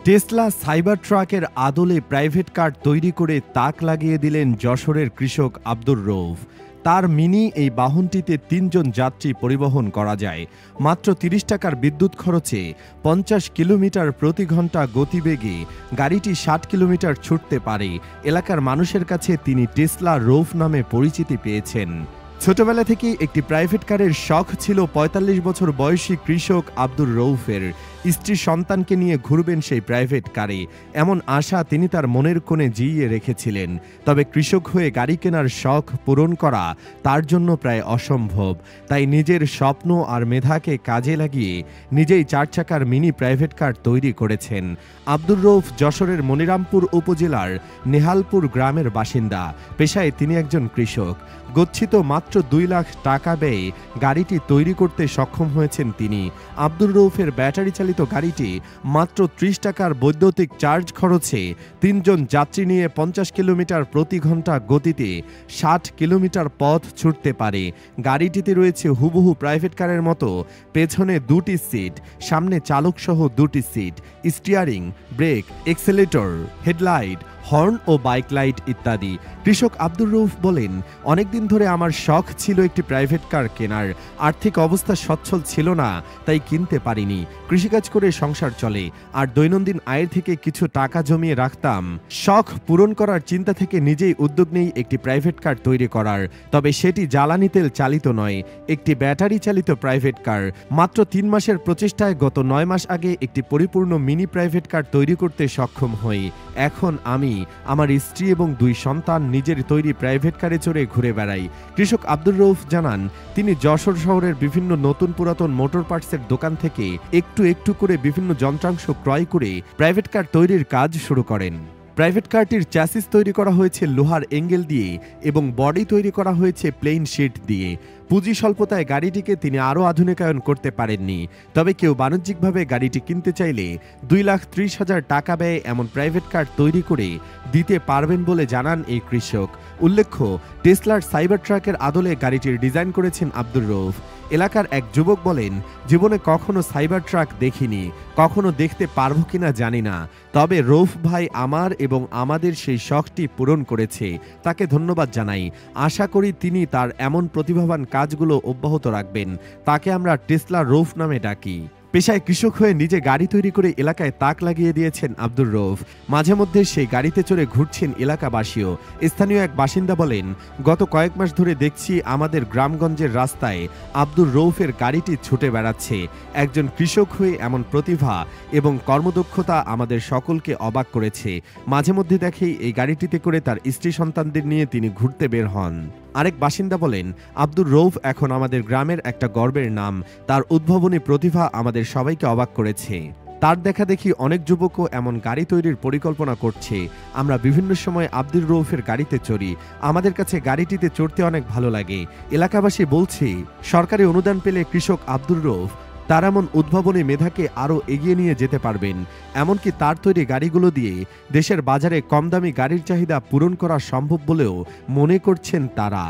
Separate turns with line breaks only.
Tesla cyber ট্রাকের আদলে private car তৈরি করে তাক লাগিয়ে দিলেন যশোরের কৃষক আব্দুর রৌফ। তার মিনি এই বাহনটিতে ৩ জন যাত্রী পরিবহন করা যায়। মাত্র ৩০ টাকার বিদ্যুৎ খরচে ৫০ কিলোমিটার প্রতি ঘন্টা গতিবেগে গাড়িটি ৬০ কিলোমিটার ছুটতে পারে। এলাকার মানুষের কাছে তিনি টেসলা রৌফ নামে পরিচিতি পেয়েছেন। ছোটবেলা থেকেই একটি প্রাইভেট কারের শখ ছিল ৪৫ বছর বয়সী কৃষক আব্দুর রৌফের। স্ত্রী সন্তানকে নিয়ে ঘুরবেন সেই প্রাইভেট কারে, এমন আশা তিনি তার মনের কোণে জিইয়ে রেখেছিলেন। তবে কৃষক হয়ে গাড়ি কেনার শখ পূরণ করা তার জন্য প্রায় অসম্ভব। তাই নিজের স্বপ্ন আর মেধাকে কাজে লাগিয়ে নিজেই ৪ চাকার মিনি প্রাইভেট কার তৈরি করেছেন। আব্দুর রৌফ যশোরের মনিরামপুর উপজেলার নেহালপুর গ্রামের বাসিন্দা। পেশায় তিনি একজন কৃষক। গচ্ছিত মাত্র ২ লাখ টাকা ব্যয়ে গাড়িটি তৈরি করতে সক্ষম হয়েছেন তিনি। আব্দুর রৌফের ব্যাটারি চালিত গাড়িটি মাত্র ৩০ টাকার বৈদ্যুতিক চার্জ খরচে ৩ জন যাত্রী নিয়ে ৫০ কিলোমিটার প্রতি ঘন্টা গতিতে ৬০ কিলোমিটার পথ ছুটতে পারে। গাড়িটিতে রয়েছে হুবহু প্রাইভেট কারের মতো পেছনে ২টি সিট, সামনে চালকসহ ২টি seat, steering, brake, accelerator, headlight, horn ও বাইক লাইট ইত্যাদি। কৃষক আব্দুর রৌফ বলেন, অনেকদিন ধরে আমার শখ ছিল একটি প্রাইভেট কার কেনার। আর্থিক অবস্থা সচ্ছল ছিল না, তাই কিনতে পারিনি। কৃষিকাজ করে সংসার চলে, আর দৈনন্দিন আয়ের থেকে কিছু টাকা জমিয়ে রাখতাম। শখ পূরণ করার চিন্তা থেকে নিজেই উদ্যোগ নেই একটি প্রাইভেট কার তৈরি করার। তবে সেটি জ্বালানি তেল চালিত নয়, একটি ব্যাটারি চালিত প্রাইভেট কার। মাত্র ৩ মাসের প্রচেষ্টায় গত ৯ মাস আগে একটি পরিপূর্ণ মিনি প্রাইভেট কার তৈরি করতে সক্ষম হই। এখন আমি, আমার স্ত্রী এবং ২ সন্তান নিজের তৈরি প্রাইভেট কারে চড়ে ঘুরে বেড়াই। কৃষক আব্দুর রৌফ জানান, তিনি যশোর শহরের বিভিন্ন নতুন পুরাতন মোটর পার্টসের দোকান থেকে একটু একটু করে বিভিন্ন যন্ত্রাংশ ক্রয় করে প্রাইভেট কার তৈরির কাজ শুরু করেন। প্রাইভেট কারটির চ্যাসিস তৈরি করা হয়েছে লোহার এঙ্গেল দিয়ে এবং বডি তৈরি করা হয়েছে প্লেন শিট দিয়ে। পুঁজি স্বল্পতায় গাড়িটিকে তিনি আরও আধুনিকায়ন করতে পারেননি। তবে কেউ বাণিজ্যিকভাবে গাড়িটি কিনতে চাইলে ২,৩০,০০০ টাকা ব্যয়ে এমন প্রাইভেট কার তৈরি করে দিতে পারবেন বলে জানান এই কৃষক। উল্লেখ্য, টেসলার সাইবার ট্রাকের আদলে গাড়িটির ডিজাইন করেছেন আব্দুর রৌফ। এলাকার এক যুবক বলেন, জীবনে কখনো সাইবার ট্রাক দেখিনি, কখনো দেখতে পারবো কিনা জানি না। তবে রৌফ ভাই আমার এবং আমাদের সেই শখটি পূরণ করেছে, তাকে ধন্যবাদ জানাই। আশা করি তিনি তার এমন প্রতিভাবান কাজগুলো অব্যাহত রাখবেন। তাকে আমরা টেসলা রৌফ নামে ডাকি। পেশায় কৃষক হয়ে নিজে গাড়ি তৈরি করে এলাকায় তাক লাগিয়ে দিয়েছেন আব্দুর রৌফ। মাঝে মধ্যে সেই গাড়িতে চড়ে ঘুরছেন এলাকাবাসীও। স্থানীয় এক বাসিন্দা বলেন, গত কয়েক মাস ধরে দেখছি আমাদের গ্রামগঞ্জের রাস্তায় আব্দুর রৌফের গাড়িটি ছুটে বেড়াচ্ছে। একজন কৃষক হয়ে এমন প্রতিভা এবং কর্মদক্ষতা আমাদের সকলকে অবাক করেছে। মাঝে মধ্যে দেখি এই গাড়িটিতে করে তার স্ত্রী সন্তানদের নিয়ে তিনি ঘুরতে বের হন। আরেক বাসিন্দা বলেন, আব্দুর রৌফ এখন আমাদের গ্রামের একটা গর্বের নাম। তার উদ্ভাবনী প্রতিভা আমাদের সবাইকে অবাক করেছে। তার দেখা দেখি অনেক যুবকও এমন গাড়ি তৈরির পরিকল্পনা করছে। আমরা বিভিন্ন সময় আব্দুর রৌফের গাড়িতে চড়ি। আমাদের কাছে গাড়িটিতে চড়তে অনেক ভালো লাগে। এলাকাবাসী বলছে, সরকারি অনুদান পেলে কৃষক আব্দুর রৌফ তার এমন উদ্ভাবনী মেধাকে আরও এগিয়ে নিয়ে যেতে পারবেন। এমনকি তার তৈরি গাড়িগুলো দিয়ে দেশের বাজারে কম দামি গাড়ির চাহিদা পূরণ করা সম্ভব বলেও মনে করছেন তারা।